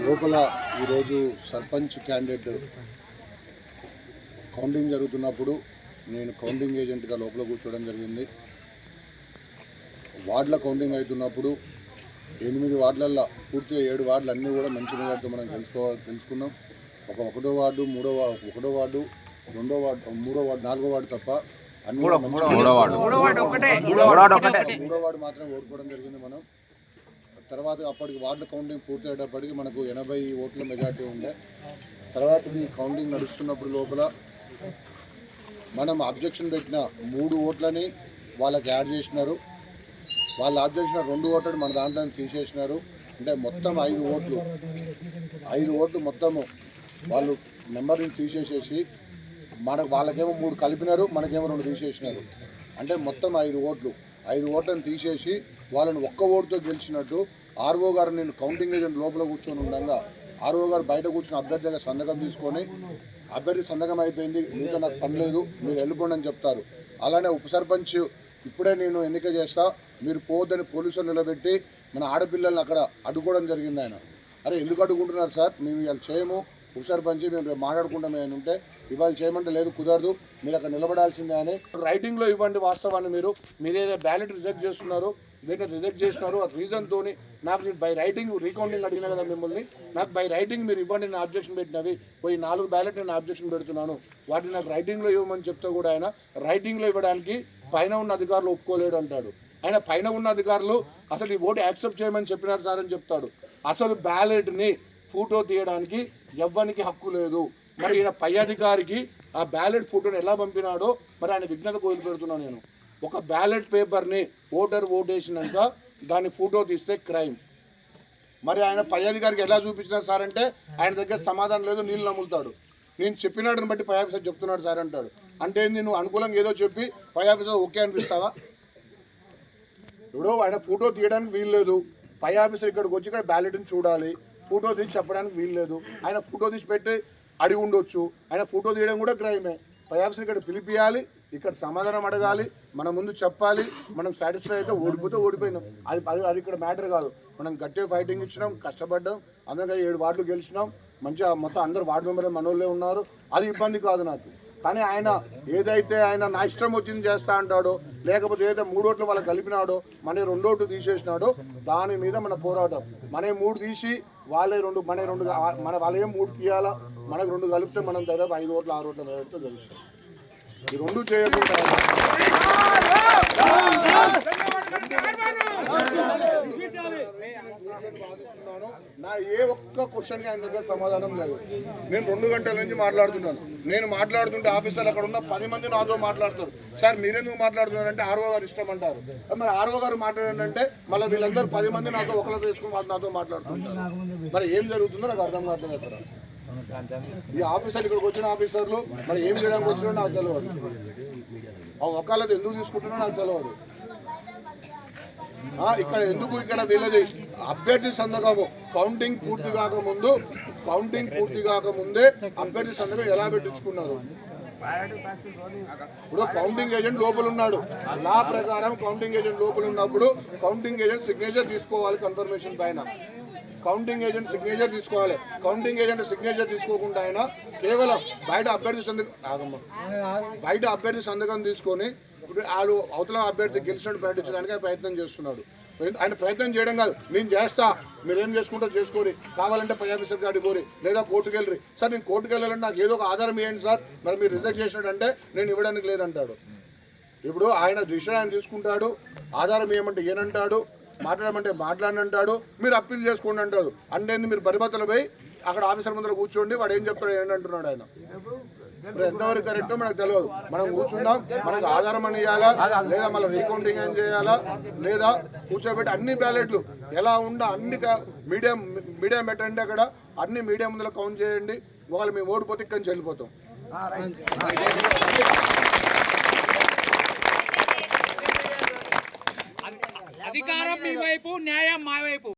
లోపల ఈరోజు sarpanch candidate counting జరుగుతున్నప్పుడు నేను కౌంటింగ్ ఏజెంట్గా లోపల కూర్చోవడం జరిగింది. వార్డుల కౌంటింగ్ అవుతున్నప్పుడు 8 వార్డులల్లో పూర్తిగా 7 వార్డులు అన్నీ కూడా మంచి మెజార్టీతో మనం తెలుసుకున్నాం. ఒకటో వార్డు, మూడో వార్డు, రెండో వార్డు, మూడో వార్డు, 4వ వార్డు తప్ప అన్ని మూడో వార్డు మాత్రం ఓడిపోవడం జరిగింది. మనం తర్వాత అప్పటికి వార్డుల కౌంటింగ్ పూర్తి అయ్యేటప్పటికి మనకు 80 ఓట్ల మెజార్టీ ఉండే. తర్వాత ఈ కౌంటింగ్ నడుస్తున్నప్పుడు లోపల మనం అబ్జెక్షన్ పెట్టిన 3 ఓట్లని వాళ్ళకి యాడ్ చేసినారు. వాళ్ళు అబ్జెక్షన్ 2 ఓట్లని మన దాంట్లో తీసేసినారు. అంటే మొత్తం 5 ఓట్లు మొత్తము వాళ్ళు నెంబర్ని తీసేసేసి వాళ్ళకేమో 3 కలిపినారు, మనకేమో 2 తీసేసినారు. అంటే మొత్తం 5 ఓట్లను తీసేసి వాళ్ళని ఒక్క ఓటుతో గెలిచినట్టు ఆర్ఓ గారు నేను కౌంటింగ్ ఏజెంట్ లోపల కూర్చొని ఉండగా ఆర్ఓ గారు బయట కూర్చొని అభ్యర్థి దగ్గర సంతకం తీసుకొని అభ్యర్థి సంతకం అయిపోయింది, మీతో నాకు పని లేదు, మీరు వెళ్ళిపోండి అని చెప్తారు. అలానే ఉప సర్పంచ్ ఇప్పుడే నేను ఎన్నిక చేస్తా, మీరు పోవద్దని పోలీసులు నిలబెట్టి మన ఆడపిల్లల్ని అక్కడ అడ్డుకోవడం జరిగింది. ఆయన అరే ఎందుకు అడ్డుకుంటున్నారు సార్, మేము ఇవాళ చేయము, ఉప సర్పంచ్ మేము రేపు మాట్లాడుకుంటాం అని ఉంటే ఇవాళ చేయమంటే లేదు, కుదరదు, మీరు అక్కడ నిలబడాల్సిందే అని రైటింగ్లో ఇవ్వండి. వాస్తవాన్ని మీరేదో బ్యాలెట్ రిజెక్ట్ చేస్తున్నారు, దీన్ని రిజెక్ట్ చేసినారు, ఆ రీజన్తో నాకు నేను బై రైటింగ్ రీకౌంటింగ్ అడిగినా కదా మిమ్మల్ని, నాకు బై రైటింగ్ మీరు ఇవ్వండి, నేను అబ్జెక్షన్ పెట్టినవి పోయి 4 బ్యాలెట్ నేను అబ్జెక్షన్ పెడుతున్నాను, వాటిని నాకు రైటింగ్లో ఇవ్వమని చెప్తే కూడా ఆయన రైటింగ్లో ఇవ్వడానికి పైన ఉన్న అధికారులు ఒప్పుకోలేడు అంటాడు. ఆయన పైన ఉన్న అధికారులు అసలు ఈ ఓటు యాక్సెప్ట్ చేయమని చెప్పినారు సార్ అని చెప్తాడు. అసలు బ్యాలెట్ని ఫోటో తీయడానికి ఎవ్వరికి హక్కు లేదు. మరి ఈయన పై అధికారికి ఆ బ్యాలెట్ ఫోటోని ఎలా పంపినాడో మరి ఆయన విజ్ఞత వదిలిపెడుతున్నాను నేను. ఒక బ్యాలెట్ పేపర్ని ఓటర్ ఓటేసినాక దాన్ని ఫోటో తీస్తే క్రైమ్. మరి ఆయన పై అధికారికి ఎలా చూపించినారు సార్ అంటే ఆయన దగ్గర సమాధానం లేదు, నీళ్ళు నమ్ముతాడు. నేను చెప్పినాడని బట్టి పై ఆఫీసర్ చెప్తున్నాడు సార్ అంటాడు. అంటే నువ్వు అనుకూలంగా ఏదో చెప్పి పై ఆఫీసర్ ఓకే అనిపిస్తావా? ఇప్పుడు ఆయన ఫోటో తీయడానికి వీలు లేదు, పై ఆఫీసర్ ఇక్కడికి వచ్చి ఇక్కడ బ్యాలెట్ని చూడాలి, ఫోటో తీసి చెప్పడానికి వీలు లేదు. ఆయన ఫోటో తీసి పెట్టి అడిగి ఉండొచ్చు, ఆయన ఫోటో తీయడం కూడా క్రైమే. పై ఆఫీసర్ ఇక్కడ పిలిపియాలి, ఇక్కడ సమాధానం అడగాలి, మన ముందు చెప్పాలి. మనం సాటిస్ఫై అయితే ఓడిపోతే ఓడిపోయినాం, అది ఇక్కడ మ్యాటర్ కాదు. మనం గట్టిగా ఫైటింగ్ ఇచ్చినాం, కష్టపడ్డాం, అందరికీ 7 వార్డులు గెలిచినాం, మంచిగా మొత్తం అందరు వార్డు మెంబర్లు మనోళ్ళే ఉన్నారు, అది ఇబ్బంది కాదు నాకు. కానీ ఆయన ఏదైతే ఆయన నా ఇష్టం వచ్చింది చేస్తా అంటాడో, లేకపోతే ఏదైతే 3 ఓట్లు వాళ్ళకి కలిపినాడో, మన 2 ఓట్లు తీసేసినాడో దాని మీద మన పోరాటం. మన 3 తీసి వాళ్ళే 2, మన వాళ్ళే 3 తీయాలా, మనకు 2 కలిపితే మనం దాదాపు 5 ఓట్లు 6 ఓట్ల మేరతో గెలుస్తాం. ఈ 2 చేయకుండా నా ఏ ఒక్క క్వశ్చన్కి ఆయన దగ్గర సమాధానం లేదు. నేను 2 గంటల నుంచి మాట్లాడుతున్నాను. నేను మాట్లాడుతుంటే ఆఫీసర్లు అక్కడ ఉన్న 10 మంది నాతో మాట్లాడతారు. సార్ మీరెందుకు మాట్లాడుతున్నారంటే ఆర్ఓ గారు ఇష్టం అంటారు. మరి ఆర్ఓ గారు మాట్లాడారంటే మళ్ళీ వీళ్ళందరూ 10 మంది నాతో ఒకళ్ళు తీసుకుని నాతో మాట్లాడుతుంటారు. మరి ఏం జరుగుతుందో నాకు అర్థం కావట్లేదు. అక్కడ ఈ ఆఫీసర్లు ఇక్కడికి వచ్చిన ఆఫీసర్లు మరి ఏం చేయడానికి వచ్చినా నాకు తెలియదు, ఆ ఒక్కళ్ళతో ఎందుకు తీసుకుంటున్నా నాకు తెలియదు. ఇక్కడ ఎందుకు ఇక్కడ వీళ్ళది అభ్యర్థి సంతకము కౌంటింగ్ పూర్తి కాకముందే అభ్యర్థి సంతకం ఎలా పెట్టించుకున్నారు? ఇప్పుడు కౌంటింగ్ ఏజెంట్ లోపల ఉన్నాడు, లా ప్రకారం కౌంటింగ్ ఏజెంట్ లోపల ఉన్నప్పుడు కౌంటింగ్ ఏజెంట్ సిగ్నేచర్ తీసుకోవాలి. కన్ఫర్మేషన్ పైన కౌంటింగ్ ఏజెంట్ సిగ్నేచర్ తీసుకోవాలి. కౌంటింగ్ ఏజెంట్ సిగ్నేచర్ తీసుకోకుండా ఆయన కేవలం బయట అభ్యర్థి సంతకం తీసుకొని ఇప్పుడు వాళ్ళు అవతల అభ్యర్థి గెలిచినట్టు ప్రకటించడానికి ప్రయత్నం చేస్తున్నాడు. ఆయన ప్రయత్నం చేయడం కాదు, నేను చేస్తా, మీరేం చేసుకుంటారో చేసుకోరి, కావాలంటే పై ఆఫీసర్ గారికి పోరి, లేదా కోర్టుకు వెళ్ళి. సార్ నేను కోర్టుకు వెళ్ళాలంటే నాకు ఏదో ఒక ఆధారం ఇవ్వండి సార్, మరి మీరు రిజెక్ట్ చేసినట్టే నేను ఇవ్వడానికి లేదంటాడు. ఇప్పుడు ఆయన డిసిషన్ ఆయన తీసుకుంటాడు, ఆధారం ఏమంటే ఏనంటాడు, మాట్లాడమంటే మాట్లాడనంటాడు, మీరు అప్పీల్ చేసుకోండి అంటాడు. అంటే మీరు బరిబత్తలు పోయి అక్కడ ఆఫీసర్ ముందర కూర్చోండి, వాడు ఏం చెప్తాడు ఏంటంటున్నాడు ఆయన. ఇప్పుడు ఎంతవరకు కరెక్టో మనకు తెలియదు. మనం కూర్చున్నాం, మనకు ఆధారం అని ఇవ్వాలా, లేదా మళ్ళీ రీకౌంటింగ్ ఏం చేయాలా, లేదా కూర్చోబెట్టి అన్ని బ్యాలెట్లు ఎలా ఉండా అన్ని మీడియం పెట్టండి, అక్కడ అన్ని మీడియం ముందర కౌంట్ చేయండి. ఒకవేళ మేము ఓడిపోతే ఇక్కడి నుంచి వెళ్ళిపోతాం. అధికారం మీ వైపు, న్యాయం మా వైపు.